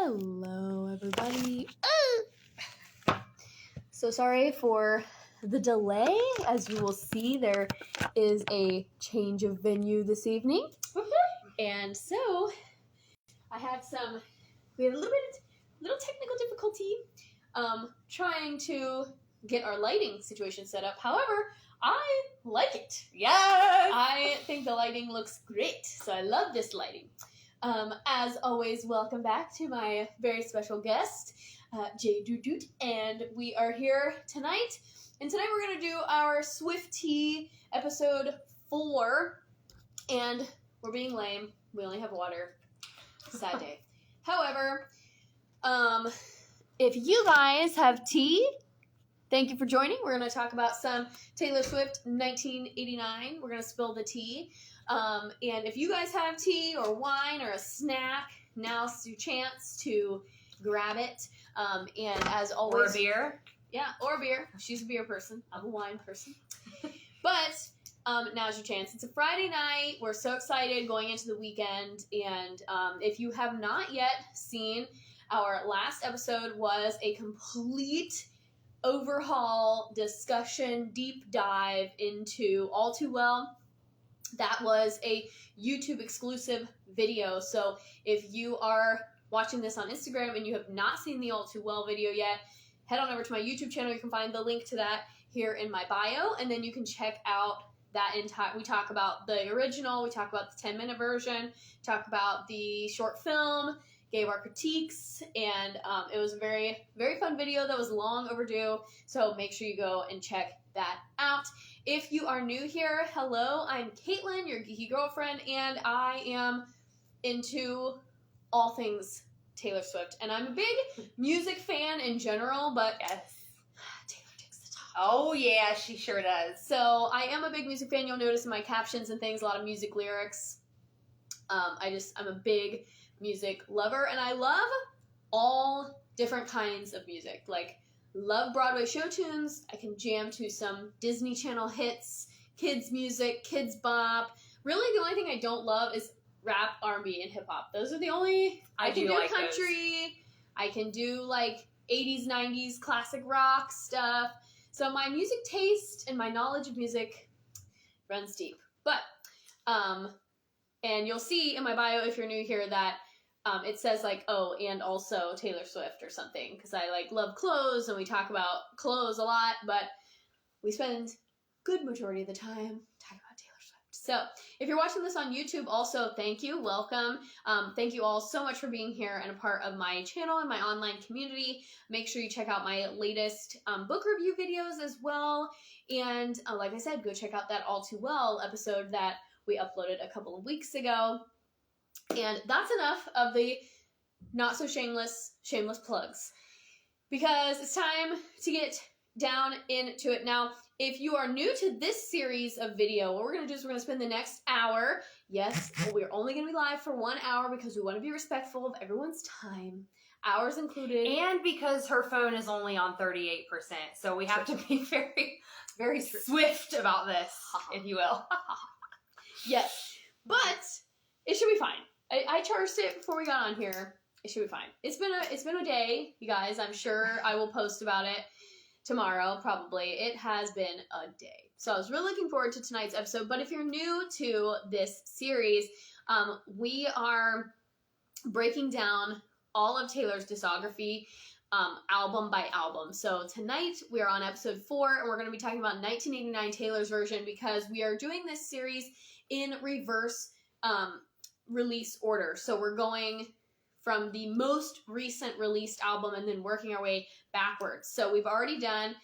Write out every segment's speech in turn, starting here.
Hello, everybody. So sorry for the delay. As you will see, there is a change of venue this evening. And so we had a little technical difficulty trying to get our lighting situation set up. However, I like it. Yes! I think the lighting looks great, so I love this lighting. As always, welcome back to my very special guest, Jay Doot, and we are here tonight. And tonight we're going to do our Swift Tea episode 4, and we're being lame. We only have water. Sad day. However, if you guys have tea, thank you for joining. We're going to talk about some Taylor Swift 1989. We're going to spill the tea. And if you guys have tea or wine or a snack, now's your chance to grab it. And as always... Or a beer. Yeah, or a beer. She's a beer person. I'm a wine person. But now's your chance. It's a Friday night. We're so excited going into the weekend. And if you have not yet seen, our last episode was a complete overhaul, discussion, deep dive into All Too Well. That was a YouTube exclusive video. So if you are watching this on Instagram and you have not seen the All Too Well video yet, head on over to my YouTube channel. You can find the link to that here in my bio, and then you can check out that entire. We talk about the original, we talk about the 10-minute version, talk about the short film, gave our critiques, and it was a very, very fun video that was long overdue, so make sure you go and check that out. If you are new here, hello, I'm Caitlin, your geeky girlfriend, and I am into all things Taylor Swift, and I'm a big music fan in general, but Yes. Taylor takes the top. Oh, yeah, she sure does. So I am a big music fan. You'll notice in my captions and things, a lot of music lyrics. I'm a big music lover, and I love all different kinds of music. Like, love Broadway show tunes. I can jam to some Disney Channel hits, kids music, kids bop. Really, the only thing I don't love is rap, R&B, and hip hop. Those are the only. I can do like country. Those. I can do like 80s, 90s classic rock stuff. So my music taste and my knowledge of music runs deep. But and you'll see in my bio if you're new here that it says like, oh, and also Taylor Swift or something, because I like love clothes and we talk about clothes a lot, but we spend good majority of the time talking about Taylor Swift. So if you're watching this on YouTube, also thank you, welcome. Thank you all so much for being here and a part of my channel and my online community. Make sure you check out my latest book review videos as well. And like I said, go check out that All Too Well episode that we uploaded a couple of weeks ago. And that's enough of the not so shameless plugs, because it's time to get down into it. Now, if you are new to this series of video, what we're going to do is we're going to spend the next hour. Yes, we're only going to be live for 1 hour because we want to be respectful of everyone's time. Hours included. And because her phone is only on 38%, so we have to be very, very swift about this, if you will. Yes, but it should be fine. I charged it before we got on here. It should be fine. It's been a day, you guys. I'm sure I will post about it tomorrow, probably. It has been a day. So I was really looking forward to tonight's episode. But if you're new to this series, we are breaking down all of Taylor's discography, album by album. So tonight we are on episode 4, and we're going to be talking about 1989 Taylor's version, because we are doing this series in reverse release order. So we're going from the most recent released album and then working our way backwards. So we've already done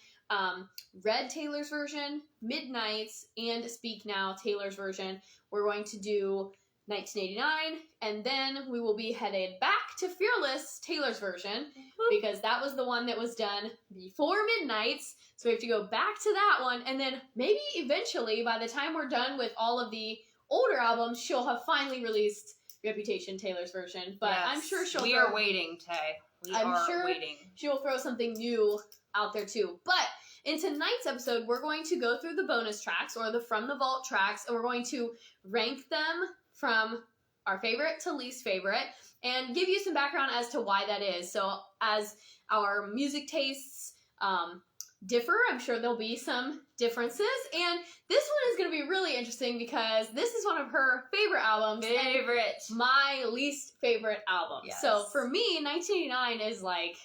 Red Taylor's version, Midnights, and Speak Now Taylor's version. We're going to do 1989, and then we will be headed back to Fearless Taylor's version, because that was the one that was done before Midnights. So we have to go back to that one, and then maybe eventually, by the time we're done with all of the older albums, she'll have finally released Reputation Taylor's version. But yes, I'm sure we are waiting, Tay. I'm sure she'll throw something new out there too. But in tonight's episode, we're going to go through the bonus tracks, or the From the Vault tracks, and we're going to rank them from our favorite to least favorite. and give you some background as to why that is. So as our music tastes differ, I'm sure there'll be some differences. And this one is going to be really interesting because this is one of her favorite albums. Favorite. And my least favorite album. Yes. So for me, 1989 is like...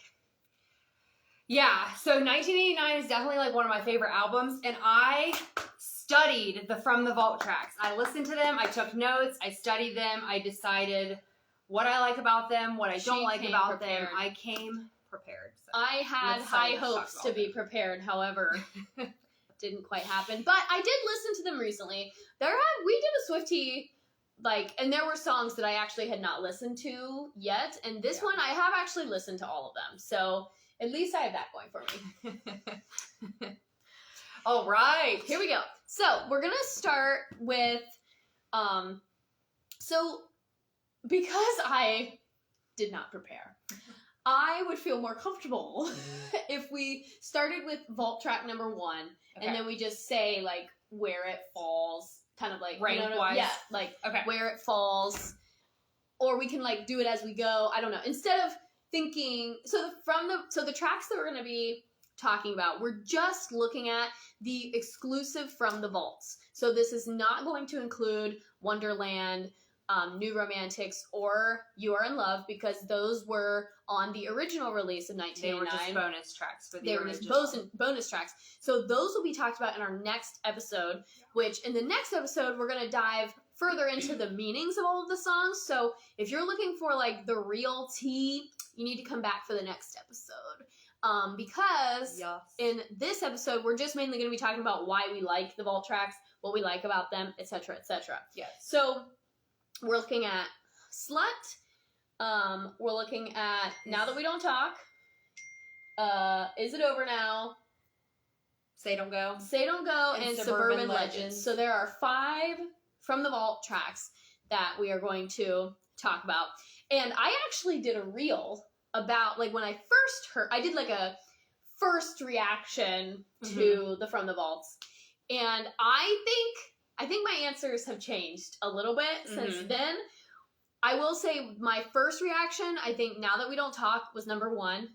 Yeah, so 1989 is definitely like one of my favorite albums, and I studied the From the Vault tracks. I listened to them, I took notes, I studied them, I decided what I like about them, what I don't like about them. I came prepared. So I had high hopes to be prepared, however, didn't quite happen. But I did listen to them recently. We did a Swiftie, and there were songs that I actually had not listened to yet, and this one I have actually listened to all of them. So at least I have that going for me. All right. Here we go. So we're going to start with, so because I did not prepare, I would feel more comfortable if we started with vault track number 1, and then we just say, where it falls, kind of rank-wise. Where it falls, or we can, do it as we go. I don't know. Instead of thinking, so the tracks that we're going to be talking about, we're just looking at the exclusive From the Vaults. So this is not going to include Wonderland, New Romantics, or You Are in Love, because those were on the original release of 1989. They were just bonus tracks for the original. They were just bonus tracks. So those will be talked about in our next episode, which in the next episode, we're going to dive further into the meanings of all of the songs. So if you're looking for the real tea, you need to come back for the next episode. Because in this episode, we're just mainly going to be talking about why we like the vault tracks, what we like about them, etc., etc. Yes. So we're looking at Slut. We're looking at Now That We Don't Talk. Is It Over Now? Say Don't Go. Say Don't Go, and Suburban Legends. So there are 5 From the Vault tracks that we are going to talk about. And I actually did a reel about, when I first heard, I did a first reaction to the From the Vaults. And I think my answers have changed a little bit since then. I will say my first reaction, I think Now That We Don't Talk was number 1.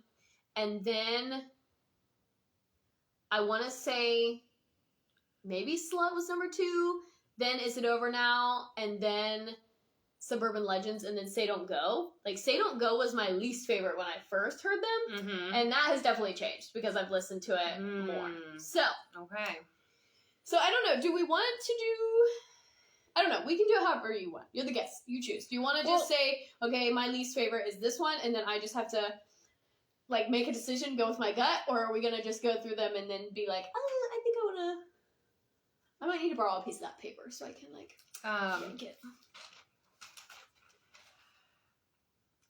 And then I want to say maybe Slut was number 2. Then Is It Over Now? And then Suburban Legends, and then Say Don't Go. Say Don't Go was my least favorite when I first heard them, and that has definitely changed because I've listened to it more. So, okay. So I don't know. Do we want to do? I don't know. We can do it however you want. You're the guest. You choose. Do you want to just say, okay, my least favorite is this one, and then I just have to make a decision, go with my gut, or are we gonna just go through them and then be like, oh, I think I might need to borrow a piece of that paper so I can yank it.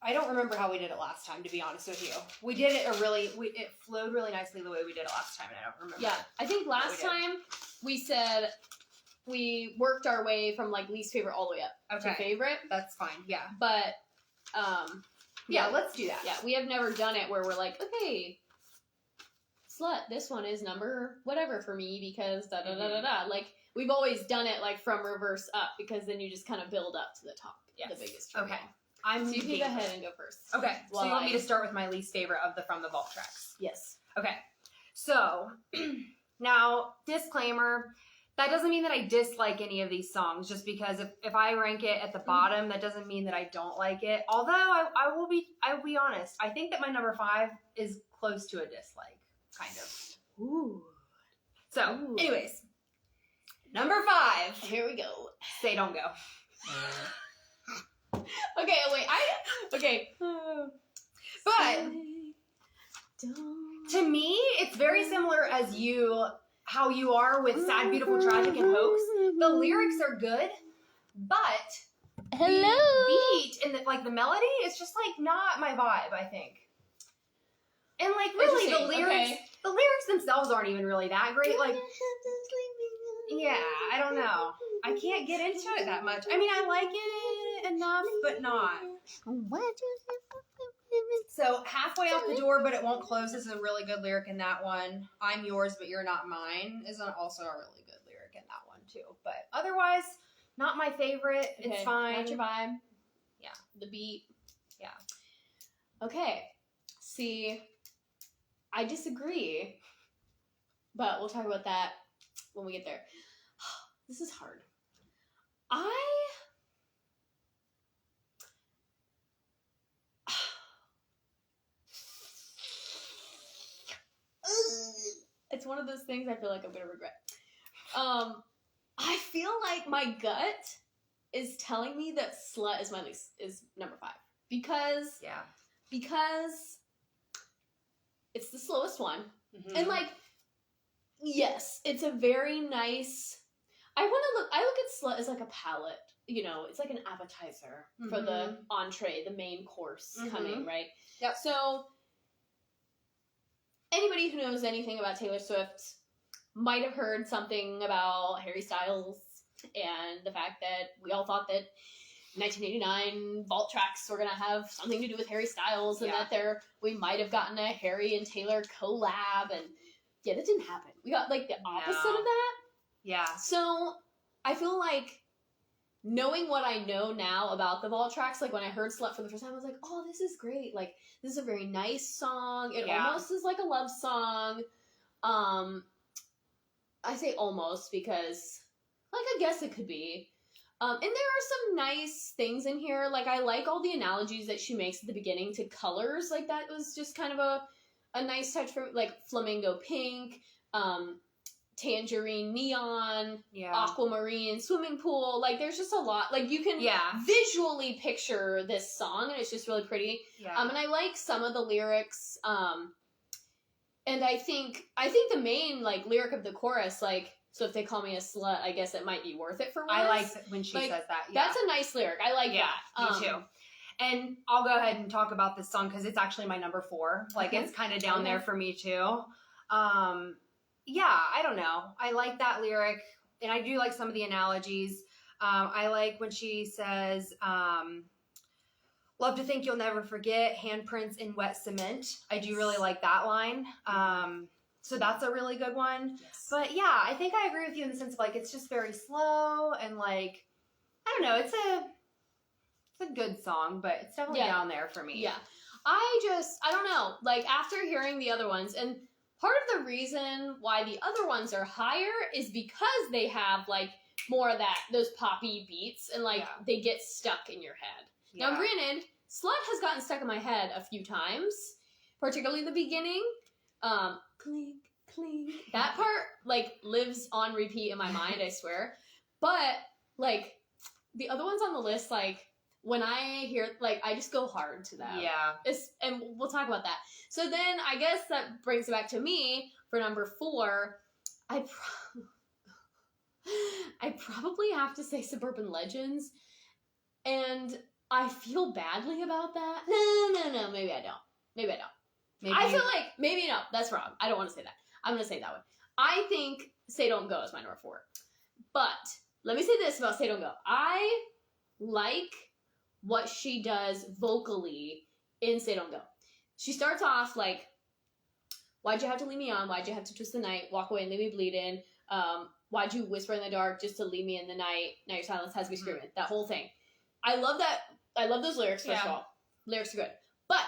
I don't remember how we did it last time, to be honest with you. We did it it flowed really nicely the way we did it last time, and I don't remember. Yeah, I think last time we said we worked our way from least favorite all the way up to favorite. That's fine, yeah. But, yeah, let's do that. Yeah, we have never done it where we're okay, Slut, this one is number whatever for me because da-da-da-da-da. We've always done it from reverse up because then you just kind of build up to the top, the biggest reveal. Okay. So you can go ahead and go first. Okay, so you want me to start with my least favorite of the From the Vault tracks? Yes. Okay, so now, disclaimer, that doesn't mean that I dislike any of these songs, just because if I rank it at the bottom, that doesn't mean that I don't like it. Although, I will be honest, I think that my number 5 is close to a dislike, kind of. Ooh. So, anyways, number 5. Here we go. Say Don't Go. Okay, wait, but to me, it's very similar as how you are with Sad, Beautiful, Tragic, and Hoax. The lyrics are good, but the beat and the melody is just not my vibe, I think. And really, the lyrics themselves aren't even really that great. Yeah, I don't know. I can't get into it that much. I mean, I like it enough, but not. So, halfway out the door, but it won't close is a really good lyric in that one. I'm yours, but you're not mine is also a really good lyric in that one, too. But otherwise, not my favorite. Okay, it's fine. Not your vibe. Yeah. The beat. Yeah. Okay. See, I disagree, but we'll talk about that when we get there. This is hard. It's one of those things I feel like I'm gonna regret. I feel like my gut is telling me that Slut is number 5 because it's the slowest one, and like, yes, it's a very nice. I look at Slut as like a palate. You know, it's like an appetizer for the entree, the main course coming, right? Yep. So anybody who knows anything about Taylor Swift might have heard something about Harry Styles and the fact that we all thought that 1989 vault tracks were going to have something to do with Harry Styles, and that we might have gotten a Harry and Taylor collab, and yeah, that didn't happen. We got like the opposite of that. Yeah. So I feel like, knowing what I know now about the vault tracks, like when I heard Slut for the first time, I was like, oh, this is great. Like, this is a very nice song. It almost is like a love song. I say almost because, like, I guess it could be. And there are some nice things in here. Like, I like all the analogies that she makes at the beginning to colors. Like, that was just kind of a nice touch for, like, flamingo pink, tangerine neon, aquamarine swimming pool. Like, there's just a lot. Like, you can visually picture this song, and it's just really pretty. And I like some of the lyrics. And I think the main, like, lyric of the chorus, like, so if they call me a slut, I guess it might be worth it for once. I like when she says that. Yeah. That's a nice lyric. I like that. Me too. And I'll go ahead and talk about this song because it's actually my number 4. Like, it's kind of down there for me too. Yeah, I don't know. I like that lyric, and I do like some of the analogies. I like when she says, love to think you'll never forget, handprints in wet cement. I do really like that line. So that's a really good one. Yes. But yeah, I think I agree with you in the sense of, like, it's just very slow, and, like, I don't know, it's a good song, but it's definitely down there for me. Yeah. I don't know. Like, after hearing the other ones, and part of the reason why the other ones are higher is because they have, like, more of those poppy beats, and, like, they get stuck in your head. Yeah. Now, granted, Slut has gotten stuck in my head a few times, particularly the beginning. Clink, clink. That part, like, lives on repeat in my mind, I swear. But, like, the other ones on the list, like, when I hear, like, I just go hard to them. Yeah. And we'll talk about that. So then, I guess that brings it back to me for number 4. I probably have to say Suburban Legends. And I feel badly about that. No, maybe I don't. Maybe I feel like, maybe no, that's wrong. I don't want to say that. I'm going to say that one. I think Say Don't Go is my number 4. But let me say this about Say Don't Go. I like what she does vocally in Say Don't Go. She starts off like, why'd you have to leave me on? Why'd you have to twist the night? Walk away and leave me bleeding. Why'd you whisper in the dark just to leave me in the night? Now your silence has me screaming. That whole thing. I love that. I love those lyrics, first of all. Lyrics are good. But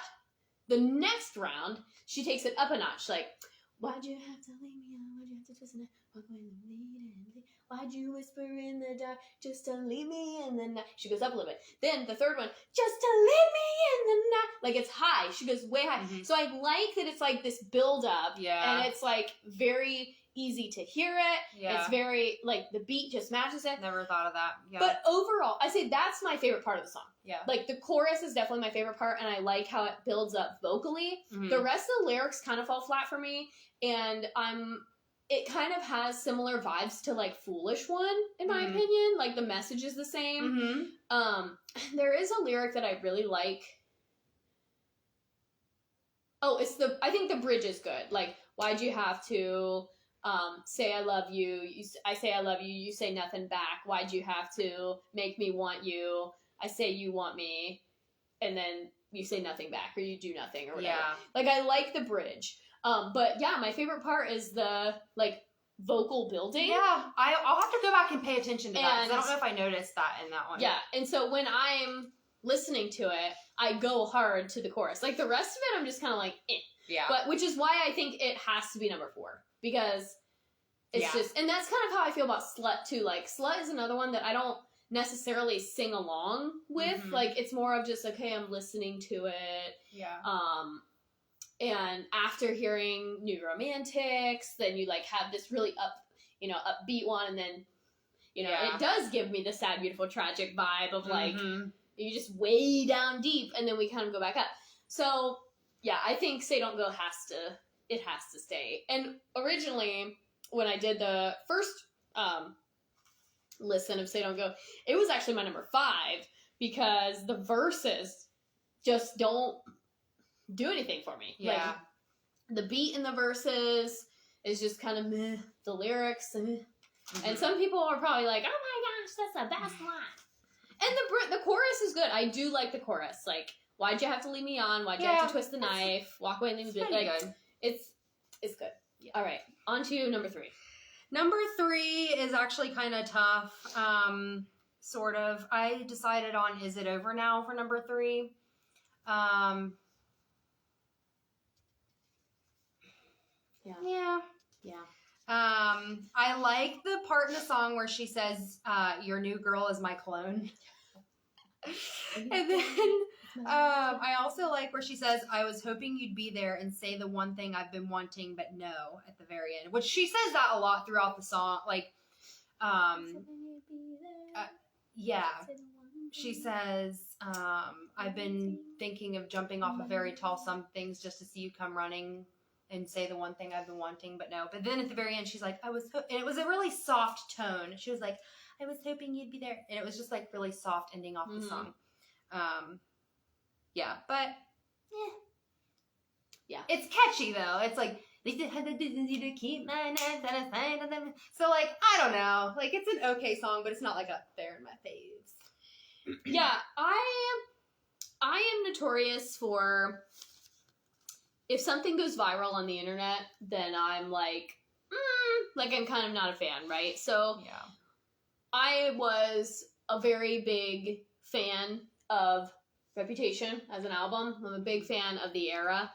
the next round, she takes it up a notch. Like, why'd you have to leave me on? Why'd you have to twist the night? Walk away and leave me. Why'd you whisper in the dark just to leave me in the night? She goes up a little bit. Then the third one, just to leave me in the night. Like, it's high. She goes way high. So I like that it's like this build up. Yeah. And it's like very easy to hear it. Yeah. It's very, like, the beat just matches it. Never thought of that. Yeah. But overall, I say that's my favorite part of the song. Yeah. Like, the chorus is definitely my favorite part, and I like how it builds up vocally. The rest of the lyrics kind of fall flat for me, and it kind of has similar vibes to, like, Foolish One, in my opinion. Like, the message is the same. There is a lyric that I really like. Oh, I think the bridge is good. Like, why'd you have to say I love you? I say I love you, you say nothing back. Why'd you have to make me want you? I say you want me, and then you say nothing back, or you do nothing, or whatever. Yeah. Like, I like the bridge. But yeah, my favorite part is the, like, vocal building. Yeah, I'll have to go back and pay attention to that, because I don't know if I noticed that in that one. Yeah, and so when I'm listening to it, I go hard to the chorus. Like the rest of it, I'm just kind of like, eh. Yeah. But which is why I think it has to be number 4 because it's just, and that's kind of how I feel about Slut too. Like Slut is another one that I don't necessarily sing along with. Mhm. Like it's more of just okay, I'm listening to it. Yeah. And after hearing New Romantics, then you like have this really upbeat one, and then it does give me the sad, beautiful, tragic vibe of like you just way down deep, and then we kind of go back up. So yeah, I think Say Don't Go has to stay. And originally, when I did the first listen of Say Don't Go, it was actually my number 5 because the verses just don't do anything for me. Yeah. Like, the beat in the verses is just kind of meh. The lyrics, and some people are probably like, "Oh my gosh, that's the best one." And the chorus is good. I do like the chorus. Like, why'd you have to leave me on? Why'd you have to twist the knife? Walk away and leave me. Like, good. It's good. Yeah. All right, on to number 3. Number 3 is actually kind of tough. Sort of. I decided on Is It Over Now for number 3. Yeah. I like the part in the song where she says, your new girl is my clone. And then I also like where she says, I was hoping you'd be there and say the one thing I've been wanting, but no, at the very end. Which she says that a lot throughout the song. Like, yeah. She says, I've been thinking of jumping off of very tall somethings just to see you come running and say the one thing I've been wanting, but no. But then at the very end, she's like, and it was a really soft tone. She was like, I was hoping you'd be there. And it was just like really soft ending off the song. Yeah, but yeah, it's catchy though. It's like, to keep my nights out of sight of them. So like, I don't know. Like, it's an okay song, but it's not like up there in my faves. Yeah, I am notorious for, if something goes viral on the internet, then I'm like I'm kind of not a fan, right? So yeah, I was a very big fan of Reputation as an album. I'm a big fan of the era,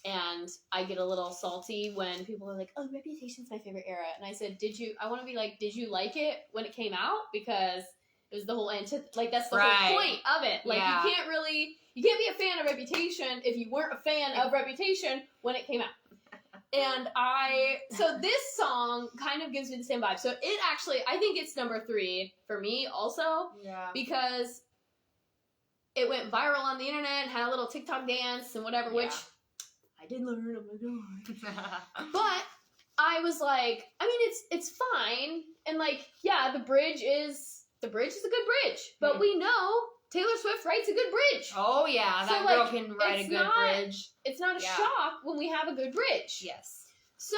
and I get a little salty when people are like, "Oh, Reputation's my favorite era," and I said, "Did you?" I want to be like, "Did you like it when it came out?" Because it was the whole that's the whole point of it. Like, you can't be a fan of Reputation if you weren't a fan of Reputation when it came out. And so this song kind of gives me the same vibe. So it actually, I think it's number 3 for me also. Yeah. Because it went viral on the internet, had a little TikTok dance and whatever, which I did learn, oh my god. But I was like, I mean, it's fine. And like, yeah, the bridge is a good bridge. But we know Taylor Swift writes a good bridge. Oh yeah, that girl can write a good bridge. It's not a shock when we have a good bridge. Yes. So,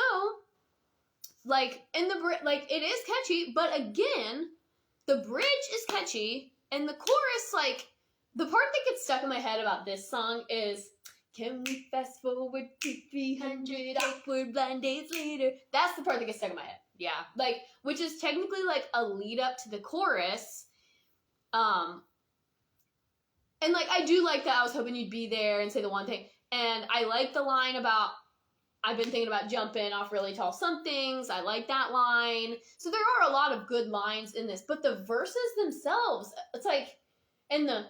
like, it is catchy, but again, the bridge is catchy, and the chorus, like, the part that gets stuck in my head about this song is, can we fast forward to 300 awkward blind dates later? That's the part that gets stuck in my head. Yeah. Like, which is technically like a lead up to the chorus. And like, I do like that I was hoping you'd be there and say the one thing. And I like the line about, I've been thinking about jumping off really tall somethings. I like that line. So there are a lot of good lines in this, but the verses themselves, it's like, and the,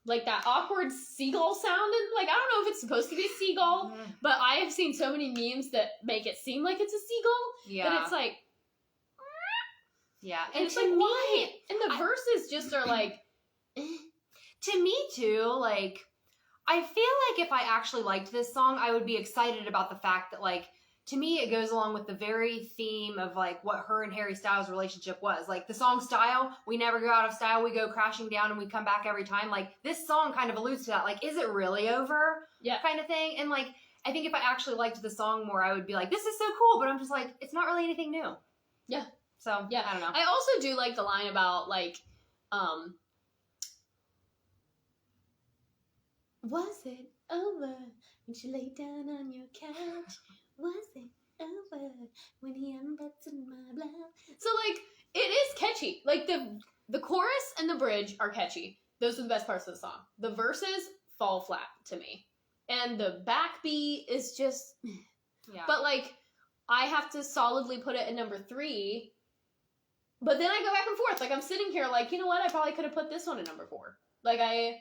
like that awkward seagull sound, and like, I don't know if it's supposed to be a seagull, but I have seen so many memes that make it seem like it's a seagull, that it's like, yeah, and it's like, why? And the verses just are like, to me too, like, I feel like if I actually liked this song, I would be excited about the fact that, like, to me, it goes along with the very theme of, like, what her and Harry Styles' relationship was. Like, the song Style, we never go out of style, we go crashing down and we come back every time. Like, this song kind of alludes to that. Like, is it really over? Yeah. Kind of thing. And, like, I think if I actually liked the song more, I would be like, this is so cool. But I'm just like, it's not really anything new. Yeah. So, yeah. I don't know. I also do like the line about, like, was it over when she laid down on your couch? Was it over when he unbuttoned my blouse? So, like, it is catchy. Like, the chorus and the bridge are catchy. those are the best parts of the song. The verses fall flat to me. And the backbeat is just... Yeah. But, like, I have to solidly put it at number 3. But then I go back and forth. Like, I'm sitting here like, you know what? I probably could have put this one at number 4. Like,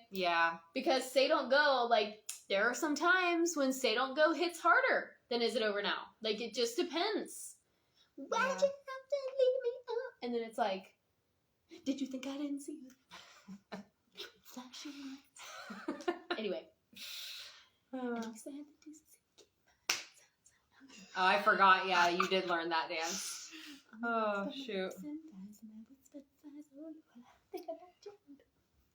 Yeah. Because Say Don't Go, like, there are some times when Say Don't Go hits harder than Is It Over Now. Like, it just depends. Why'd you have to leave me up? And then it's like, did you think I didn't see you? Flashing lights. Anyway. Oh, I forgot. Yeah, you did learn that dance. Oh, shoot.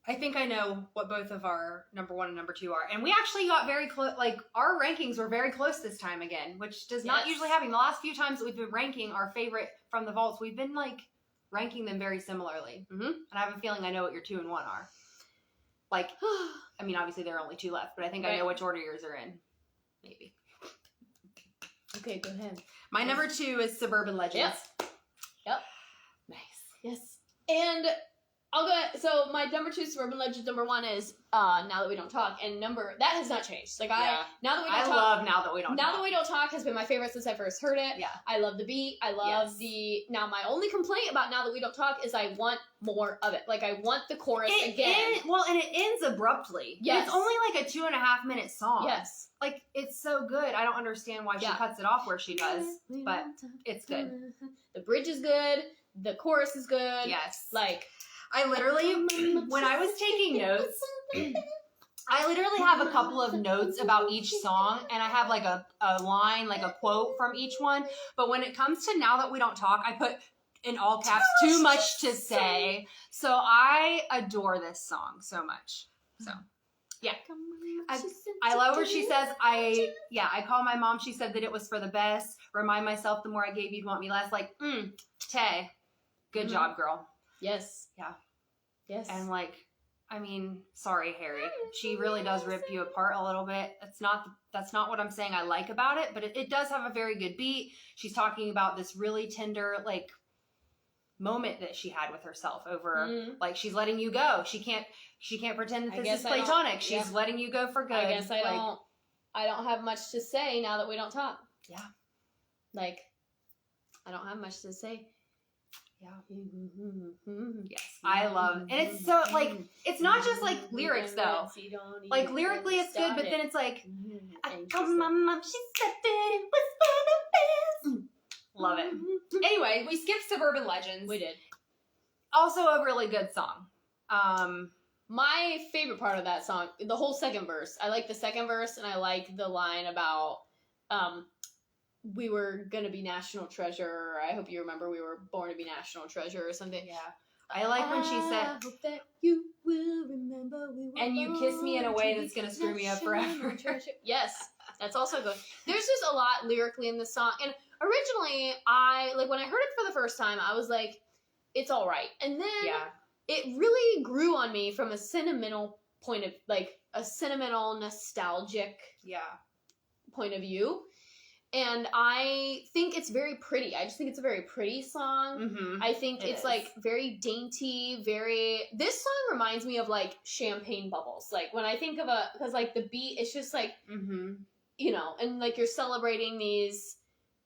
I think I know what both of our number 1 and number 2 are. And we actually got very close. Like, our rankings were very close this time again, which does not usually happen. The last few times that we've been ranking our favorite from the vaults, we've been, like, ranking them very similarly. Mm-hmm. And I have a feeling I know what your 2 and 1 are. Like, I mean, obviously there are only 2 left, but I think I know which order yours are in. Maybe. Okay, go ahead. My number 2 is Suburban Legends. Yep. Nice. Yes. And I'll go. So my number 2 Suburban Legends. Number 1 is Now That We Don't Talk, and that has not changed. Like Now That We Don't Talk. I love Now That We Don't Talk. Now That We Don't Talk has been my favorite since I first heard it. Yeah. I love the beat. I love the. Now my only complaint about Now That We Don't Talk is I want more of it. Like I want the chorus again. And it ends abruptly. Yes. It's only like a 2.5 minute song. Yes. Like it's so good. I don't understand why she cuts it off where she does, but it's good. The bridge is good. The chorus is good. Yes. Like. I literally, when I was taking notes, I literally have a couple of notes about each song, and I have like a line, like a quote from each one. But when it comes to Now That We Don't Talk, I put in all caps, too much to say. So I adore this song so much. So, yeah. I love where she says, I call my mom. She said that it was for the best. Remind myself the more I gave, you'd want me less. Like, Tay, good job, girl. Yes. Yeah. Yes. And like, I mean, sorry, Harry. She really does rip you apart a little bit. That's not what I'm saying I like about it, but it does have a very good beat. She's talking about this really tender, like, moment that she had with herself over, like, she's letting you go. She can't pretend that this is platonic. She's letting you go for good. I guess I don't have much to say now that we don't talk. Yeah. Like, I don't have much to say. Yeah. Yes. I love it. And it's so, like, it's not just, like, lyrics, though. Like, lyrically it's good, but then it's like, I told my mom, she said that it was for the best. Love it. Anyway, we skipped Suburban Legends. We did. Also a really good song. My favorite part of that song, the whole second verse. I like the second verse, and I like the line about, we were gonna be national treasure. I hope you remember we were born to be national treasure or something. Yeah. I like when she said, I hope that you will remember we were and you kiss me in a way that's gonna screw me up forever. Yes, that's also good. There's just a lot lyrically in this song. And originally, when I heard it for the first time, I was like, it's all right. And then it really grew on me from a sentimental point of, like, a sentimental, nostalgic point of view. And I think it's very pretty. I just think it's a very pretty song. Mm-hmm. I think it's like very dainty, this song reminds me of like champagne bubbles. Like when I think of because like the beat, it's just like, you know, and like you're celebrating these,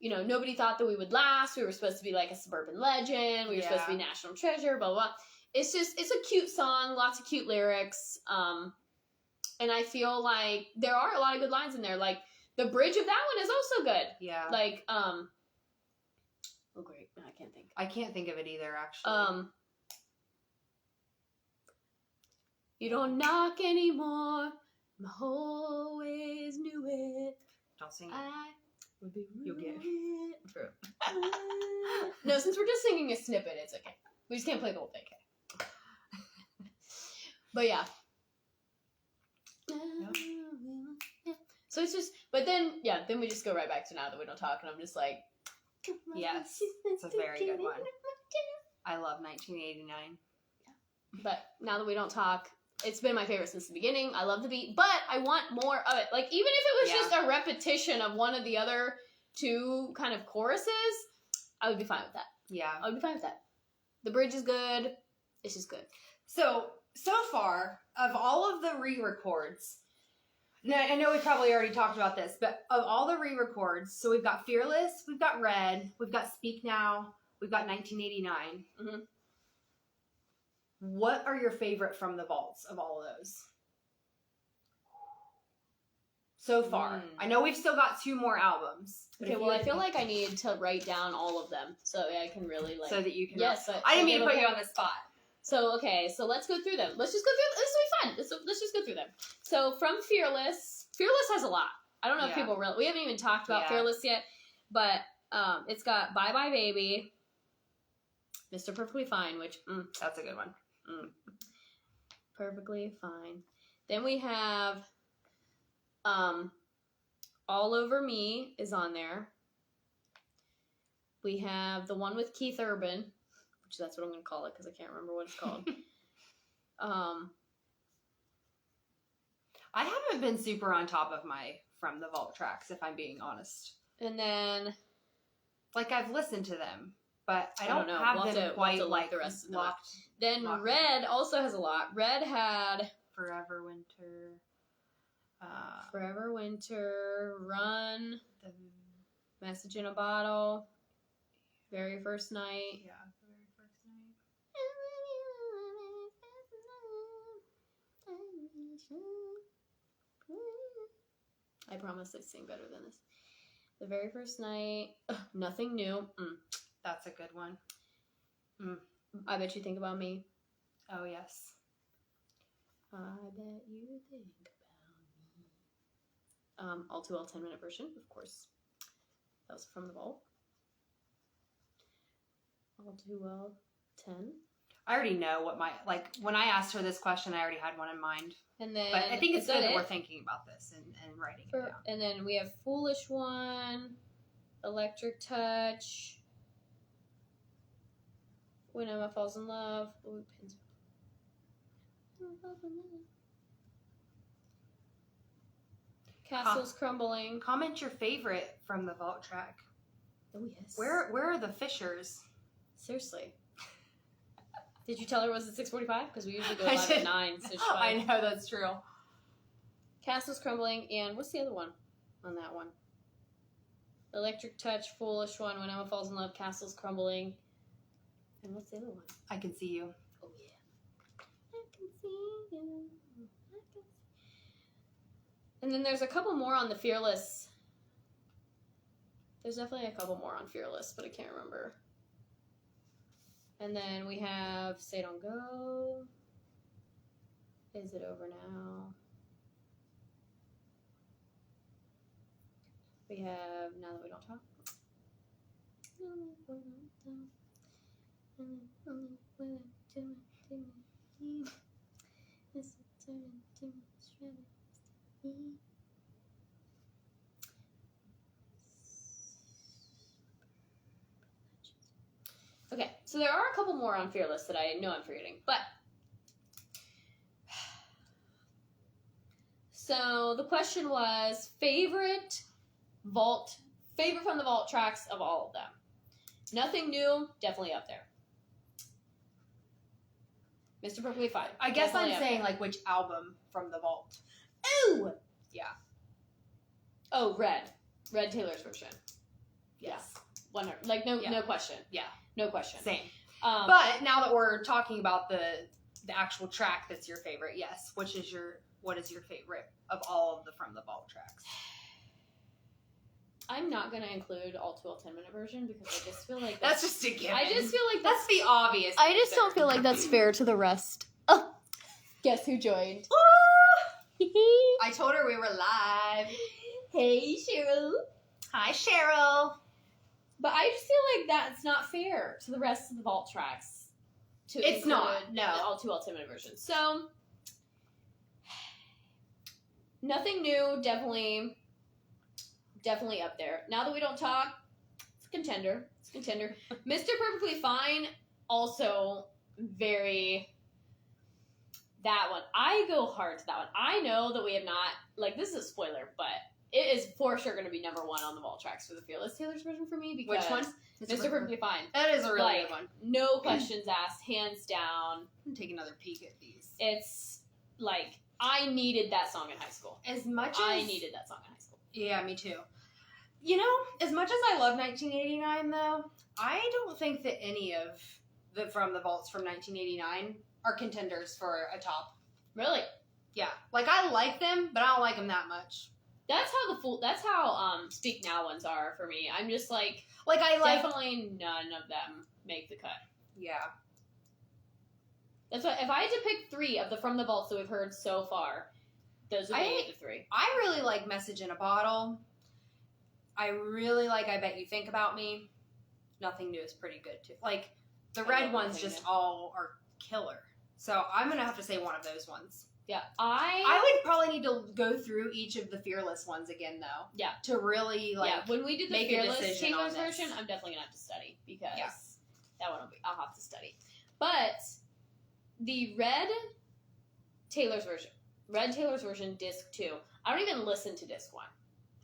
you know, nobody thought that we would last. We were supposed to be like a suburban legend. We were supposed to be national treasure, blah, blah. It's a cute song, lots of cute lyrics. And I feel like there are a lot of good lines in there. Like, the bridge of that one is also good. Yeah. Like, oh great, I can't think. I can't think of it either, actually. You don't knock anymore. I always knew it. Don't sing it. I would be You'll get it. True. No, since we're just singing a snippet, it's okay. We just can't play the whole thing. Okay. But yeah. So it's just, but then we just go right back to Now That We Don't Talk, and I'm just like, yes, it's a very good one. I love 1989. But Now That We Don't Talk, it's been my favorite since the beginning. I love the beat, but I want more of it. Like, even if it was just a repetition of one of the other two kind of choruses, I would be fine with that. Yeah. I would be fine with that. The bridge is good. It's just good. So, so far, of all of the re-records, now, I know we probably already talked about this, but of all the re-records, so we've got Fearless, we've got Red, we've got Speak Now, we've got 1989. Mm-hmm. What are your favorite from the vaults of all of those? So far. I know we've still got 2 more albums. Okay, well, I feel like I need to write down all of them so I can really so that you can. Yes, I didn't mean to put you on the spot. So okay, so let's go through them. Let's just go through. This will be fun. Let's just go through them. So from Fearless has a lot. I don't know if people really. We haven't even talked about Fearless yet, but it's got Bye Bye Baby, Mr. Perfectly Fine, which That's a good one. Perfectly Fine. Then we have All Over Me is on there. We have the one with Keith Urban, which that's what I'm going to call it because I can't remember what it's called. I haven't been super on top of my From the Vault tracks, if I'm being honest. And then, like, I've listened to them, but I don't know. have We'll them quite like the rest of them. locked. Then locked Red also has a lot. Red had Forever Winter, Forever Winter, Run, Message in a Bottle, Very First Night. Yeah, the very first night. I promise I sing better than this. The Very First Night, Nothing New. That's a good one. I Bet You Think About Me. Oh, yes. I bet you think about me. All Too Well 10-minute version, of course. That was from the vault. All Too Well 10. I already know what when I asked her this question, I already had one in mind. And then, but I think it's good that we're thinking about this and writing it down. And then we have Foolish One, Electric Touch, When Emma Falls in Love. Ooh, pins. Castles Crumbling. Comment your favorite from the vault track. Oh, yes. Where are the Fishers? Seriously. Did you tell her it was at 6:45? Because we usually go live at 9. So I know, that's true. Castles Crumbling, and what's the other one on that one? Electric Touch, Foolish One, When Emma Falls in Love, Castles Crumbling. And what's the other one? I Can See You. Oh, yeah. I can see you. And then there's a couple more on the Fearless. There's definitely a couple more on Fearless, but I can't remember. And then we have Say Don't Go. Is It Over Now? We have Now That We Don't Talk. Okay, so there are a couple more on Fearless that I know I'm forgetting, but so the question was favorite from the vault tracks of all of them. Nothing New, definitely up there. Mr. Perfectly Fine. I guess I'm saying there. like which album from the vault. Ooh! Yeah. Oh, Red Taylor's version. Yes. 100. Like no question. Yeah. No question. Same. But now that we're talking about the actual track that's your favorite, yes. What is your favorite of all of the From the Vault tracks? I'm not going to include All Too Well 10-minute version because I just feel like that's just a given. I just feel like that's the obvious. I just don't feel like that's fair to the rest. Oh, guess who joined? I told her we were live. Hey, Cheryl. Hi, Cheryl. But I just feel like that's not fair to the rest of the vault tracks. It's not. No. The All Too Well 10-minute version. So, Nothing New, definitely up there. Now That We Don't Talk, it's a contender. Mr. Perfectly Fine, also very. That one. I go hard to that one. I know that we have not, like, this is a spoiler, but it is for sure going to be number 1 on the vault tracks for the Fearless Taylor's version for me. Because Which one? Mr. Perfectly Fine. That is a really Like, good one. No questions asked, hands down. I'm take another peek at these. It's like, I needed that song in high school. As much as I needed that song in high school. Yeah, me too. You know, as much as I love 1989, though, I don't think that any of the From the Vaults from 1989 are contenders for a top. Really? Yeah. Like, I like them, but I don't like them that much. That's how Speak Now ones are for me. I'm just like I like... definitely none of them make the cut. Yeah. That's what, if I had to pick 3 of the From the Vaults that we've heard so far, those would be the 3. I really like Message in a Bottle. I really like I Bet You Think About Me. Nothing New is pretty good, too. Like, the red ones just all are killer. So I'm going to have to say one of those ones. Yeah. I would probably need to go through each of the Fearless ones again, though. Yeah. To really, when we did the make Fearless a decision Taylor's on this. version, I'm definitely going to have to study. Because that one I'll have to study. But the Red Taylor's version, disc 2, I don't even listen to disc 1.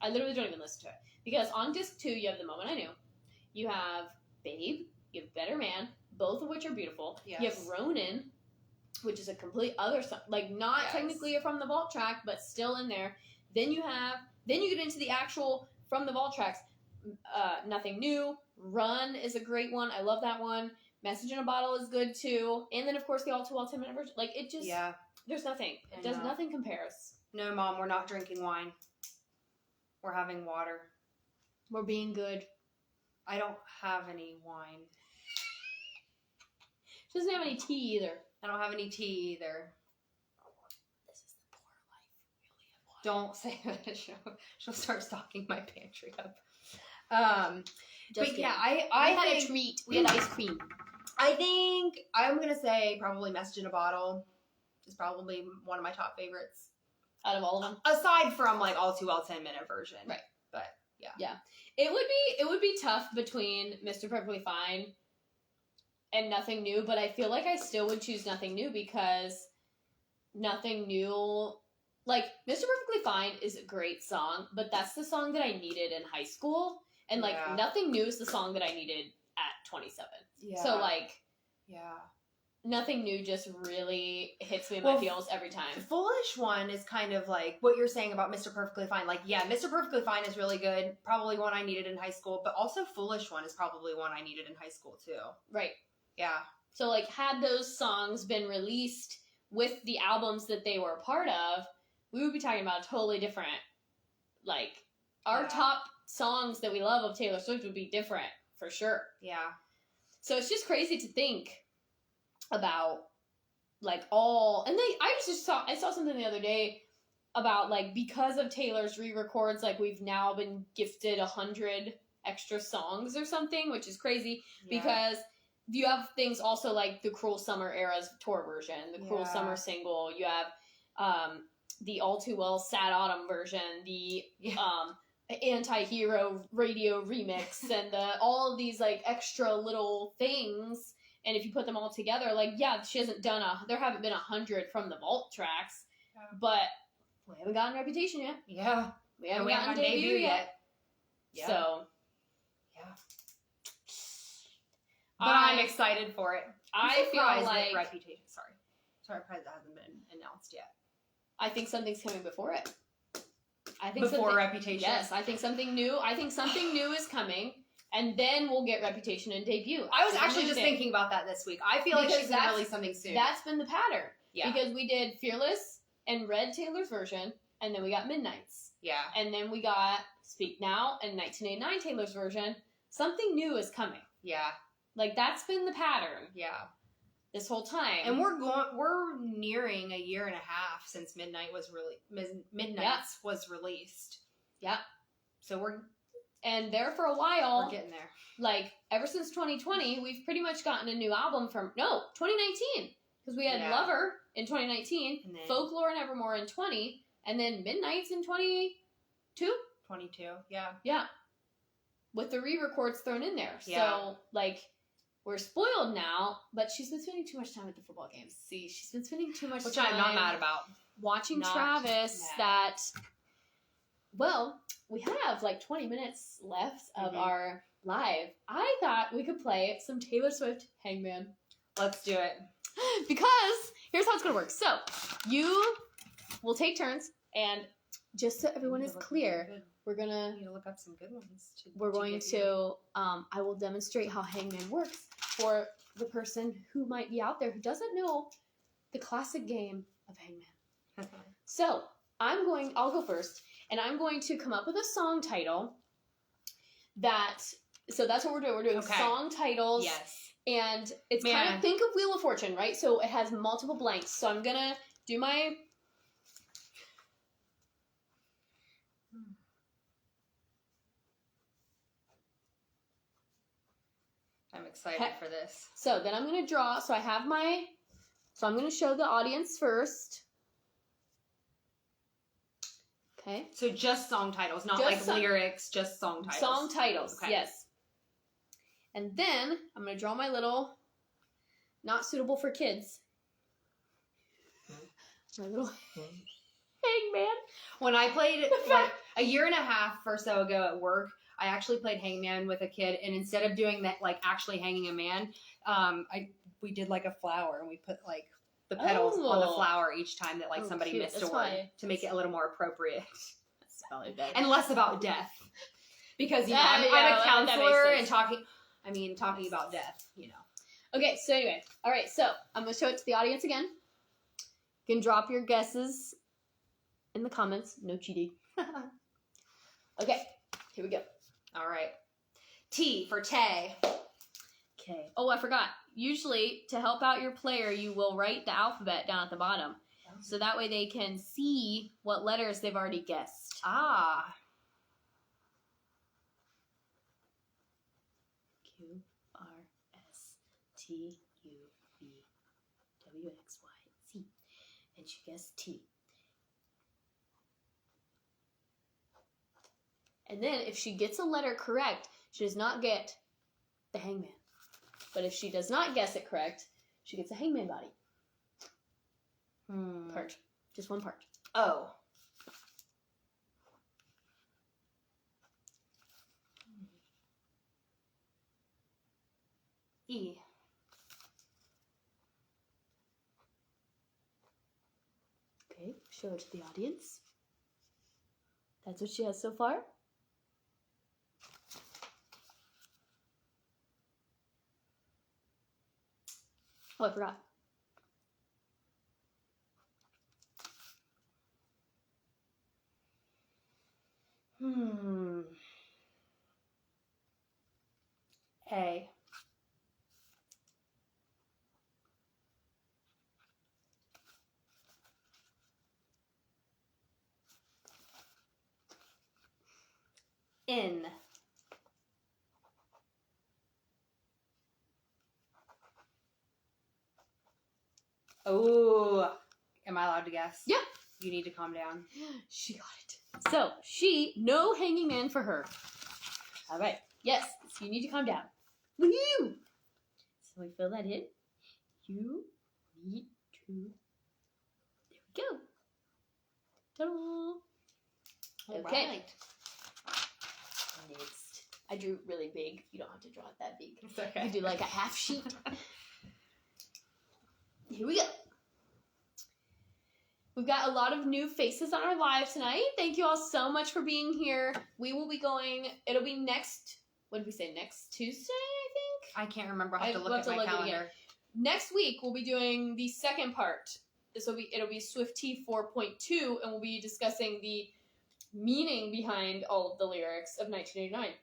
I literally don't even listen to it. Because on disc 2, you have The Moment I Knew. You have Babe. You have Better Man. Both of which are beautiful. Yes. You have Ronin, which is a complete other song. Like, not technically a From the Vault track, but still in there. Then you get into the actual From the Vault tracks. Nothing New. Run is a great one. I love that one. Message in a Bottle is good, too. And then, of course, the All Too Well 10-minute version. Like, it just... Yeah. There's nothing. Nothing compares. No, Mom, we're not drinking wine. We're having water. We're being good. I don't have any wine. She doesn't have any tea either. I don't have any tea either. This is the poor life. We only have water. Don't say that. She'll start stocking my pantry up. Just but yeah, I I had think, a treat. We had ice cream. I think I'm going to say probably Message in a Bottle is probably one of my top favorites. Out of all of them? Aside from, like, All Too Well 10-minute version. Right. But, yeah. Yeah. It would be tough between Mr. Perfectly Fine and Nothing New, but I feel like I still would choose Nothing New because Nothing New... Like, Mr. Perfectly Fine is a great song, but that's the song that I needed in high school. And, like, Nothing New is the song that I needed at 27. Yeah. So, like... Yeah. Nothing New just really hits me in my feels every time. The Foolish one is kind of like what you're saying about Mr. Perfectly Fine. Like, yeah, Mr. Perfectly Fine is really good. Probably one I needed in high school. But also Foolish one is probably one I needed in high school, too. Right. Yeah. So, like, had those songs been released with the albums that they were a part of, we would be talking about a totally different, like, our top songs that we love of Taylor Swift would be different, for sure. Yeah. So it's just crazy to think about, like, all... And I saw something the other day about, like, because of Taylor's re-records, like, we've now been gifted 100 extra songs or something, which is crazy, because you have things also like the Cruel Summer Era's tour version, the Cruel Summer single, you have the All Too Well Sad Autumn version, the Anti-Hero radio remix, and all of these, like, extra little things. And if you put them all together, like, she hasn't done there haven't been 100 From the Vault tracks, but we haven't gotten Reputation yet. Yeah. We haven't gotten Debut yet. Yeah. So. Yeah. But I'm excited for it. I feel like Reputation. Sorry, that hasn't been announced yet. I think something's coming before it. Before Reputation? Yes, I think something new. I think something new is coming. And then we'll get Reputation and Debut. I was actually just thinking about that this week. I feel like she's going to release something soon. That's been the pattern. Yeah. Because we did Fearless and Red Taylor's version, and then we got Midnights. Yeah. And then we got Speak Now and 1989 Taylor's version. Something new is coming. Yeah. Like, that's been the pattern. Yeah. This whole time. And we're nearing a year and a half since Midnights was released. Yeah. So and there for a while, we're getting there. Like, ever since 2020, we've pretty much gotten a new album from... No, 2019. Because we had Lover in 2019, and then Folklore and Evermore in 20, and then Midnights in 22? 22, yeah. Yeah. With the re-records thrown in there. Yeah. So, like, we're spoiled now, but she's been spending too much time at the football games. See, she's been spending too much time... Which I'm not mad about. Watching Travis, that Well, we have like 20 minutes left of our live. I thought we could play some Taylor Swift Hangman. Let's do it. Because here's how it's going to work. So you will take turns, and just so everyone is clear, we're going to look up some good ones. I will demonstrate how Hangman works for the person who might be out there who doesn't know the classic game of Hangman. So I'll go first, and I'm going to come up with a song title so that's what we're doing. We're doing song titles. Yes. And it's kind of, think of Wheel of Fortune, right? So it has multiple blanks. So I'm going to do my... I'm excited for this. So then I'm going to draw. So I have my... So I'm going to show the audience first. Okay. So just song titles, not lyrics, just song titles. Song titles, yes. And then I'm going to draw my little, not suitable for kids, my little Hangman. When I played a year and a half or so ago at work, I actually played Hangman with a kid, and instead of doing that, like actually hanging a man, we did like a flower, and we put like the petals on the flower each time that somebody cute. missed a word to make it a little more appropriate. That's probably better. And less about death. Because I'm a counselor and talking about death, Okay, so anyway. All right, so I'm going to show it to the audience again. You can drop your guesses in the comments. No cheating. Okay, here we go. All right. T for Tay. Okay. Oh, I forgot. Usually, to help out your player, you will write the alphabet down at the bottom. So that way they can see what letters they've already guessed. Ah. Q, R, S, T, U, V, W, X, Y, Z. And she guessed T. And then if she gets a letter correct, she does not get the hangman. But if she does not guess it correct, she gets a hangman body. Part. Just one part. Oh. E. Okay, show it to the audience. That's what she has so far. Oh, I forgot. A. N. Oh, am I allowed to guess? Yeah. You need to calm down. She got it. So, no hanging man for her. All right. Yes, so you need to calm down. Woo-hoo! So we fill that in. You need to... There we go. Ta-da! Okay. Right. Next. I drew really big. You don't have to draw it that big. It's okay. You do like a half sheet. Here we go. We've got a lot of new faces on our live tonight. Thank you all so much for being here. We will be going, it'll be next, what did we say, next Tuesday, I think? I can't remember. I have to look at my calendar. Next week, we'll be doing the second part. It'll be Swiftie 4.2, and we'll be discussing the meaning behind all of the lyrics of 1989.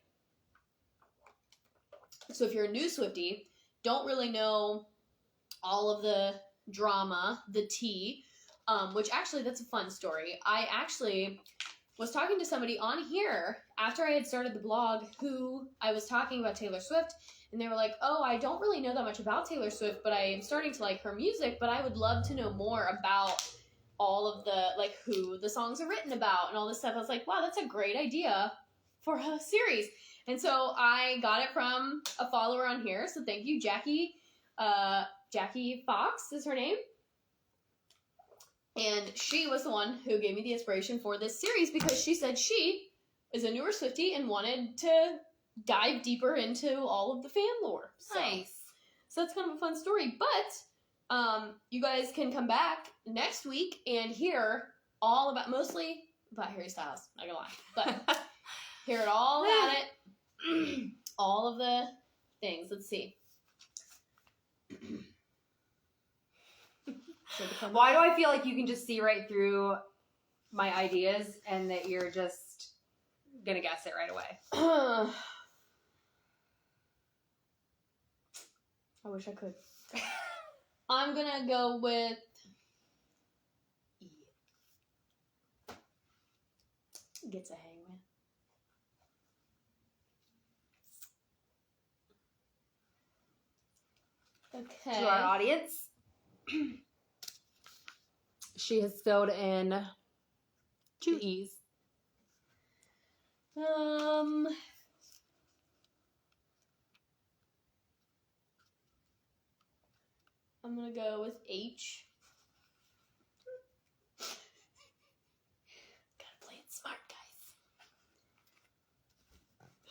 So if you're a new Swiftie, don't really know all of the drama, the tea, which actually, that's a fun story. I actually was talking to somebody on here after I had started the blog who I was talking about Taylor Swift, and they were like, oh, I don't really know that much about Taylor Swift, but I am starting to like her music, but I would love to know more about all of the, like, who the songs are written about and all this stuff. I was like, wow, that's a great idea for a series. And so I got it from a follower on here, so thank you, Jackie. Jackie Fox is her name. And she was the one who gave me the inspiration for this series because she said she is a newer Swiftie and wanted to dive deeper into all of the fan lore. So, Nice. So that's kind of a fun story. But you guys can come back next week and hear all about, mostly about Harry Styles. Not gonna lie. But hear it all about it. All of the things. Let's see. Why do I feel like you can just see right through my ideas and that you're just gonna guess it right away? I wish I could. I'm gonna go with E. Gets a hangman. Okay. To our audience, she has filled in 2 E's. I'm gonna go with H. Gotta play it smart, guys.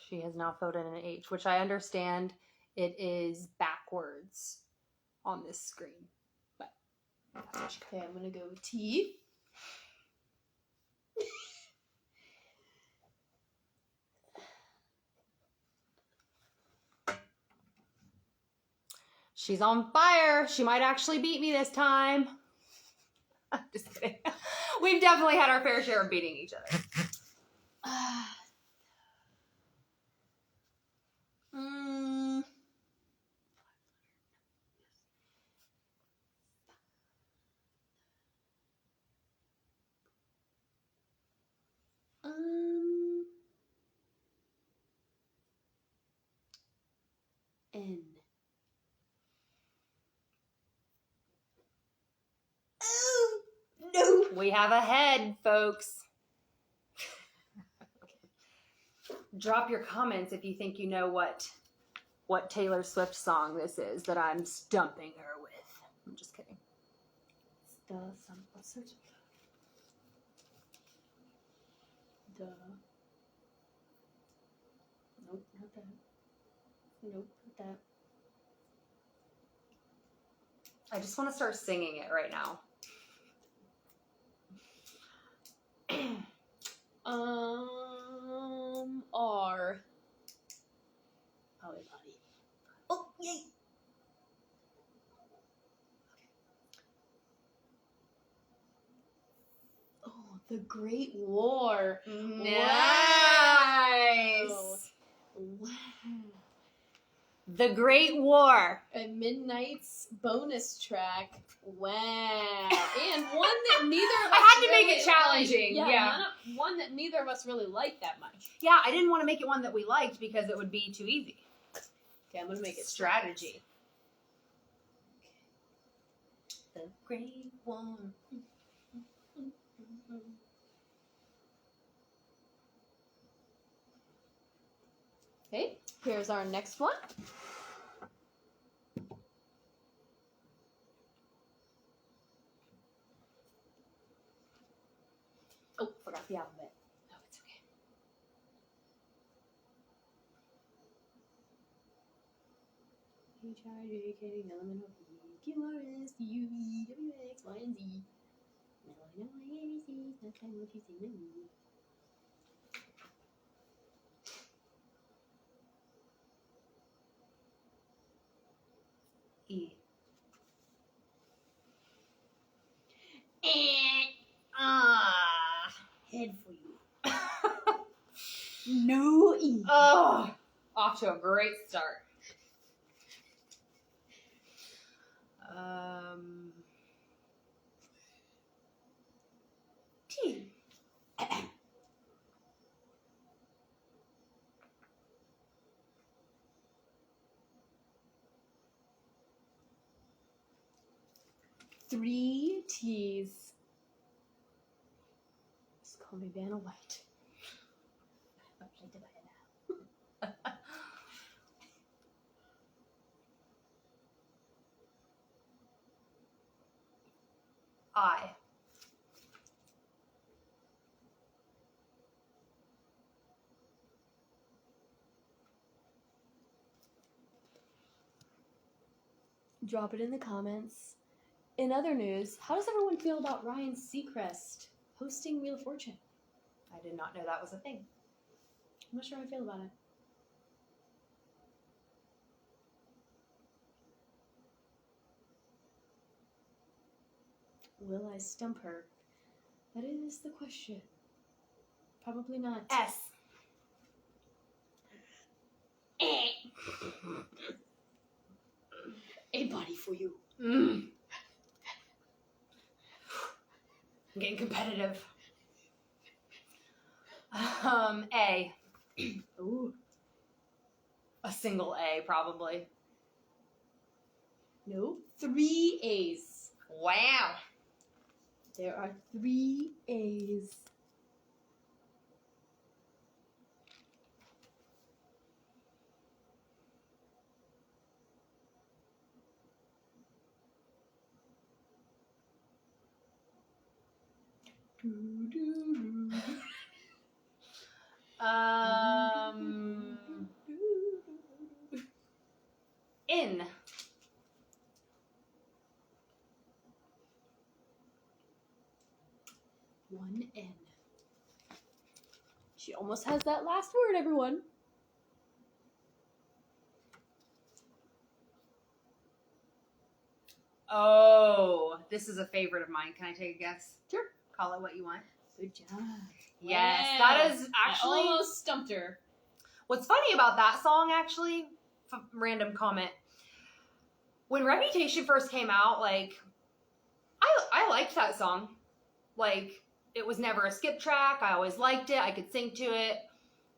She has now filled in an H, which I understand it is backwards on this screen. But okay, I'm gonna go with T. she's on fire. She might actually beat me this time. I'm just kidding. We've definitely had our fair share of beating each other. N. Oh, no. We have a head, folks. Drop your comments if you think you know what Taylor Swift song this is that I'm stumping her with. I'm just kidding. What's such the nope, not that. Nope, not that. I just want to start singing it right now. R. Probably body. Oh, yay. Okay. Oh, the Great War. Nice. Wow. The Great War. A Midnight's bonus track. Wow. And one that neither of us I had to really make it challenging. Liked. Yeah. One that neither of us really liked that much. Yeah, I didn't want to make it one that we liked because it would be too easy. Okay, I'm going to make it strategy. The Great War. Okay, here's our next one. Oh, forgot the alphabet. No, it's okay. H-I-J-K-L-M-N-O-P Q-R-S-T-U-V-W-X-Y-and-Z. Now I know my ABCs, not time what you say to me. E. Head for you. No E. Oh, off to a great start. T. 3 T's. Just call me Vanna White. I'd like to buy it now. I. Drop it in the comments. In other news, how does everyone feel about Ryan Seacrest hosting Wheel of Fortune? I did not know that was a thing. I'm not sure how I feel about it. Will I stump her? That is the question. Probably not. S. A body for you. I'm getting competitive. A. Ooh. A single A, probably. No. 3 A's. Wow. There are 3 A's. In. One N. She almost has that last word, everyone. Oh, this is a favorite of mine. Can I take a guess? Sure. Call it what you want. Good job. Yes, Wow. that is actually... I almost stumped her. What's funny about that song, actually, random comment, when Reputation first came out, like, I liked that song. Like, it was never a skip track. I always liked it. I could sing to it.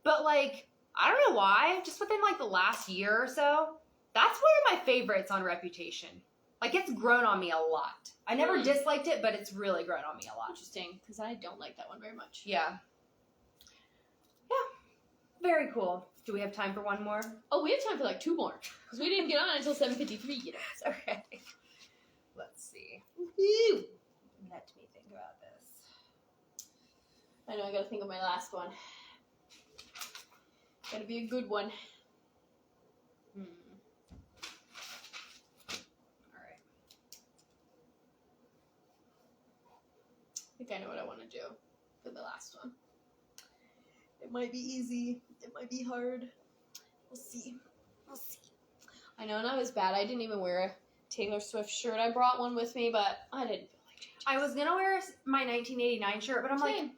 But, like, I don't know why. Just within, like, the last year or so, that's one of my favorites on Reputation. Like, it's grown on me a lot. I never disliked it, but it's really grown on me a lot. Interesting, because I don't like that one very much. Yeah. Yeah. Very cool. Do we have time for one more? Oh, we have time for like 2 more. Because we didn't get on until 7:53, you know. So. Okay. Let's see. Woo! Let me think about this. I know, I gotta think of my last one. Gotta be a good one. Alright. I think I know what I want to do for the last one. It might be easy. It might be hard. We'll see. We'll see. I know, and I was bad. I didn't even wear a Taylor Swift shirt. I brought one with me, but I didn't feel like changing. I was gonna wear my 1989 shirt, but I'm like,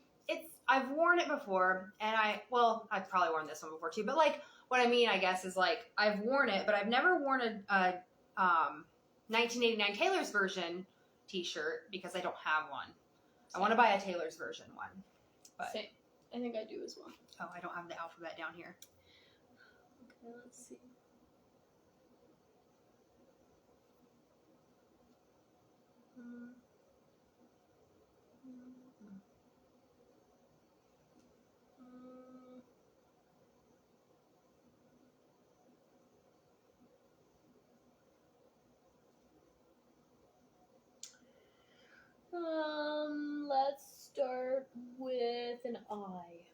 I've worn it before, and I've probably worn this one before too, but like, what I mean, I guess, is like, I've worn it, but I've never worn a 1989 Taylor's version t-shirt because I don't have one. Same. I want to buy a Taylor's version one. But Same. I think I do as well. Oh, I don't have the alphabet down here. Okay, let's see. Let's start with an I.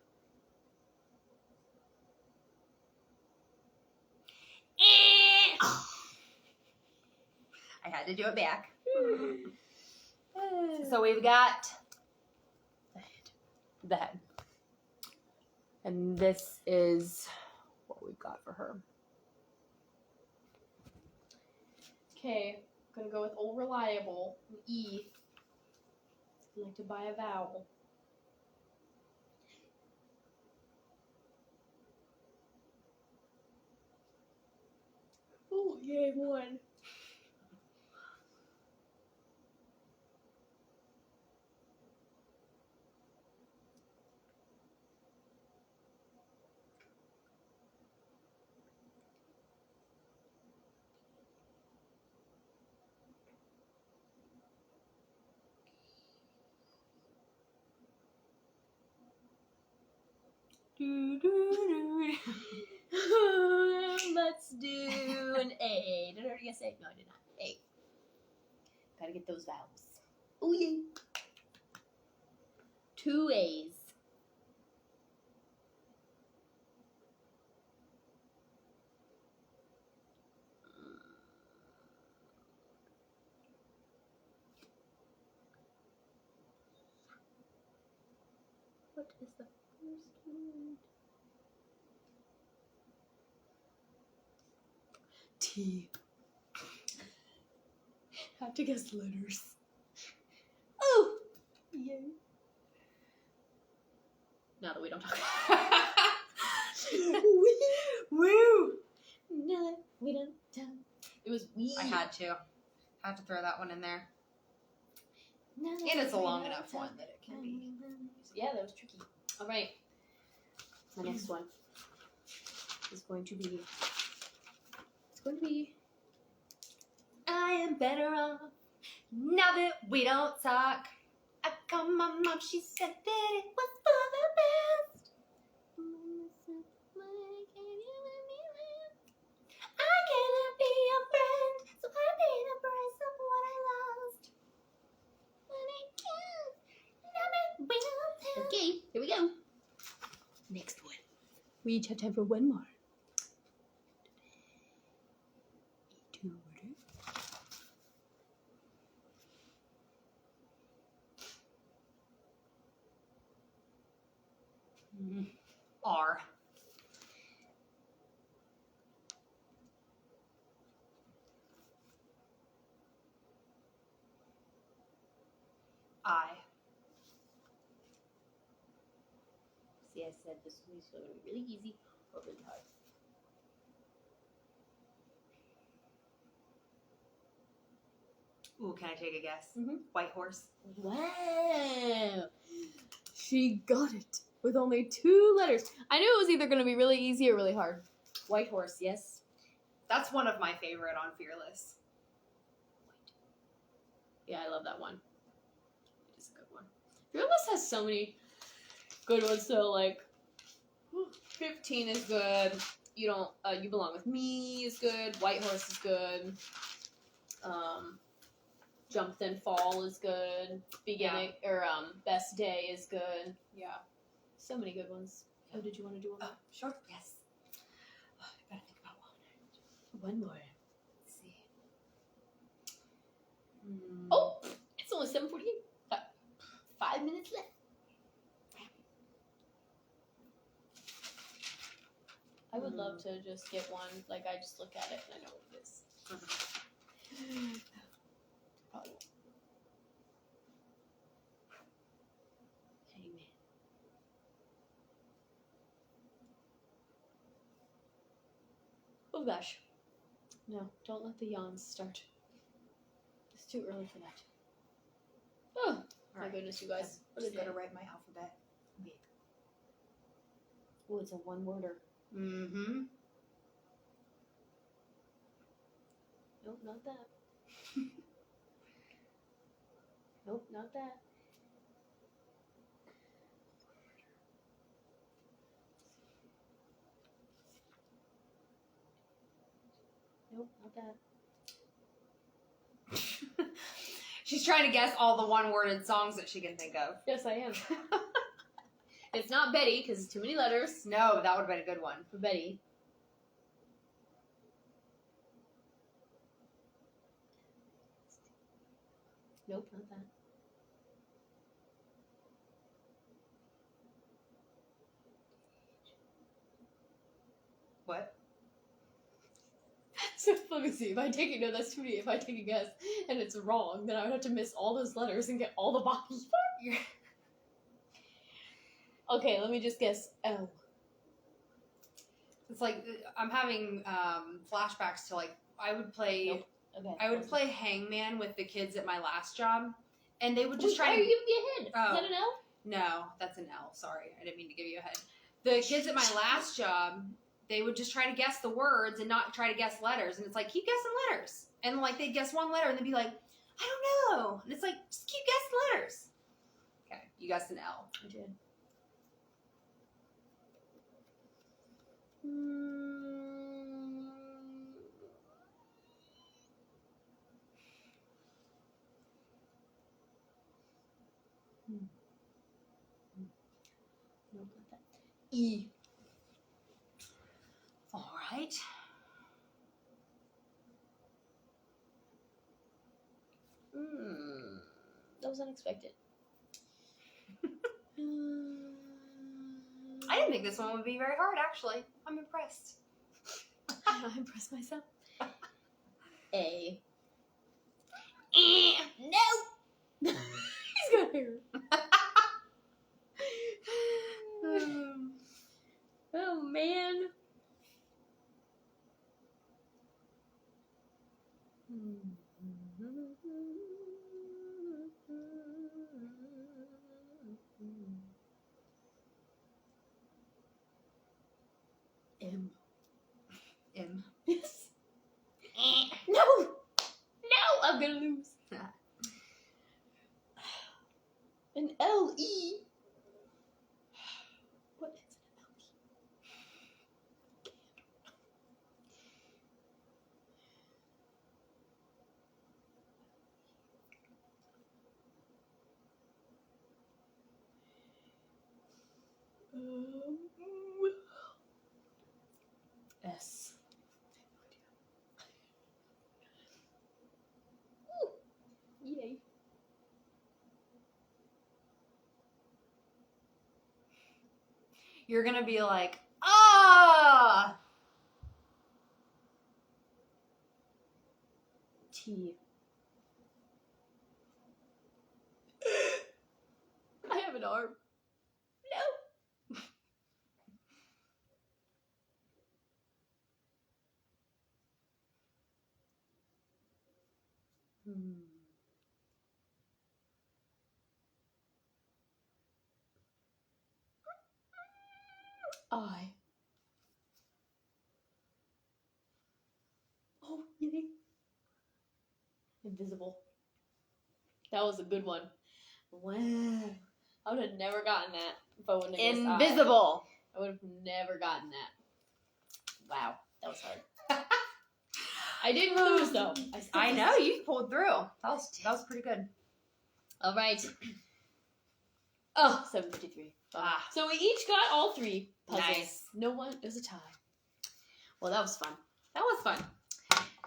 I had to do it back. So we've got the head. And this is what we've got for her. Okay, I'm gonna go with old reliable, an E. I'd like to buy a vowel. Oh, yay, one. Let's do an A. Did I already get A? No, I did not. A. Gotta get those vowels. Oh, yay. 2 A's. What is the first word? T. Have to guess letters. Oh! Yay. Now that we don't talk. Woo! Now that we don't talk. It was we. I had to throw that one in there. Now that And it's a we long don't enough talk. one that it can be. Yeah, that was tricky. All right. My next one is going to be. It's going to be. I am better off now that we don't talk. I called my mom, she said that it was for the best. I cannot be your friend, so I paid the price of what I lost. When I can't, now that we don't talk. Okay, here we go. Next one. We each have time for one more. Two order. R. I. See, I said this one is going to be really easy or really hard. Ooh, can I take a guess? Mhm. White horse. Wow. She got it with only 2 letters. I knew it was either going to be really easy or really hard. White horse, yes. That's one of my favorite on Fearless. Yeah, I love that one. It's a good one. Fearless has so many good ones though, like 15 is good. You don't you belong with me is good. White horse is good. Jump then fall is good. Beginning or best day is good. Yeah. So many good ones. Oh, did you want to do one more? Sure. Yes. Oh, I gotta think about one. One more. Let's see. Oh, it's only 7:48. 5 minutes left. I would love to just get one. Like I just look at it and I know what it is. Probably won't. Hangman. Oh gosh. No, don't let the yawns start. It's too early for that. Oh, my Alright. goodness, you guys. I'm What just a day. gonna write my alphabet. Oh, it's a one-worder. Mm-hmm. Nope, not that. Nope, not that. Nope, not that. She's trying to guess all the one-worded songs that she can think of. Yes, I am. It's not Betty, because it's too many letters. No, that would have been a good one. For Betty. Nope, not that. What? So let me see. If I take it, no, that's too many. If I take a guess and it's wrong, then I would have to miss all those letters and get all the boxes. Okay, let me just guess L. It's like I'm having flashbacks to like I would play. Nope. Okay. I would play hangman with the kids at my last job, and they would just Why try are to. you giving me a hint? Oh. Is that an L? No, that's an L. Sorry, I didn't mean to give you a head. The kids at my last job, they would just try to guess the words and not try to guess letters, and it's like keep guessing letters, and like they'd guess one letter and they'd be like, I don't know, and it's like just keep guessing letters. Okay, you guessed an L. I did. No, not that. E. All right. That was unexpected. didn't think this one would be very hard, actually. I'm impressed. I impressed myself. A. No! He's got hair. Oh, man. M. M. Yes. No! No! I'm gonna lose. An L-E. What is an L-E? S. Ooh. Yay. You're going to be like, ah! T. I have an arm. No. I. Oh, yay. Invisible. That was a good one. Wow. I would have never gotten that if I wouldn't have guessed I. Invisible. I would have never gotten that. Wow. That was hard. I didn't lose, though. I know. You pulled through. That was pretty good. All right. Oh, 753. Ah. So we each got all three puzzles. Nice. No one. It was a tie. Well, that was fun. That was fun.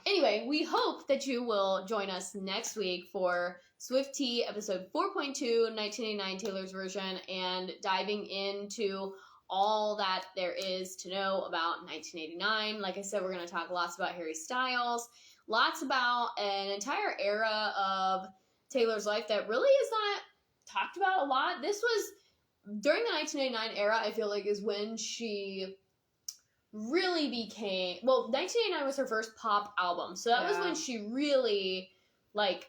Anyway, we hope that you will join us next week for Swift Tea episode 4.2, 1989 Taylor's version, and diving into all that there is to know about 1989. Like I said, we're going to talk lots about Harry Styles, lots about an entire era of Taylor's life that really is not talked about a lot. This was during the 1989 era, I feel like, is when she really became, well, 1989 was her first pop album, so that was when she really, like,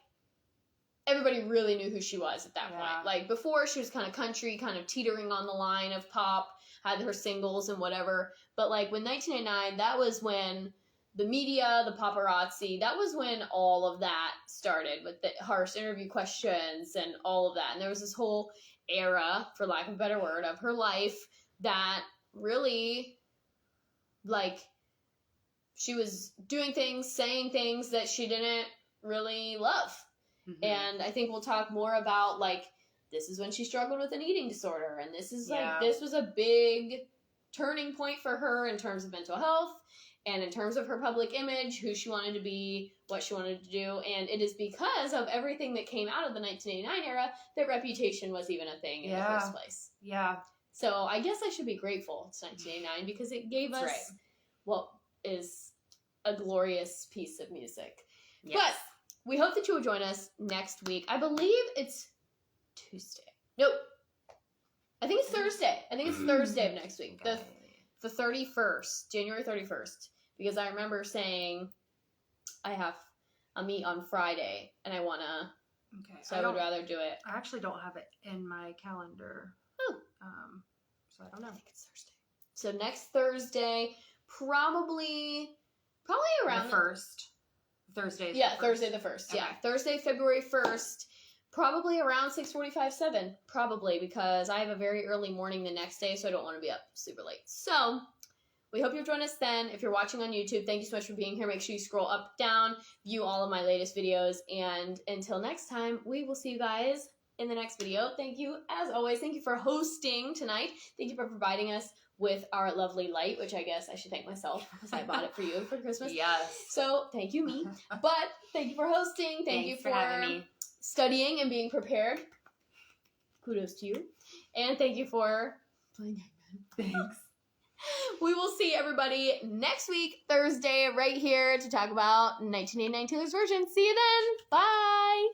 everybody really knew who she was at that point. Like, before, she was kind of country, kind of teetering on the line of pop, had her singles and whatever, but, like, when 1989, that was when the media, the paparazzi, that was when all of that started, with the harsh interview questions and all of that, and there was this whole era, for lack of a better word, of her life that really, like, she was doing things, saying things that she didn't really love. Mm-hmm. And I think we'll talk more about, like, this is when she struggled with an eating disorder, and this is, like, this was a big turning point for her in terms of mental health, and in terms of her public image, who she wanted to be, what she wanted to do, and it is because of everything that came out of the 1989 era that Reputation was even a thing in the first place. Yeah. So I guess I should be grateful it's 1989 because it gave us what is a glorious piece of music. Yes. But we hope that you will join us next week. I believe it's Tuesday. Nope. I think it's Thursday. I think it's Thursday of next week. Okay. The 31st, January 31st. Because I remember saying I have a meet on Friday and I want to. Okay. So I would rather do it. I actually don't have it in my calendar. Oh. So I don't know. I think it's Thursday. So next Thursday, probably around the 1st. Thursday. Yeah, Thursday the 1st. Okay. Yeah, Thursday, February 1st. Probably around 6:45, 7. Probably, because I have a very early morning the next day, so I don't want to be up super late. So we hope you'll join us then. If you're watching on YouTube, thank you so much for being here. Make sure you scroll up, down, view all of my latest videos. And until next time, we will see you guys in the next video. Thank you, as always. Thank you for hosting tonight. Thank you for providing us with our lovely light, which I guess I should thank myself because I bought it for you for Christmas. Yes. So thank you, me. But thank you for hosting. Thank you for having me. Studying and being prepared. Kudos to you. And thank you for playing hangman. Thanks. We will see everybody next week, Thursday, right here to talk about 1989 Taylor's version. See you then. Bye.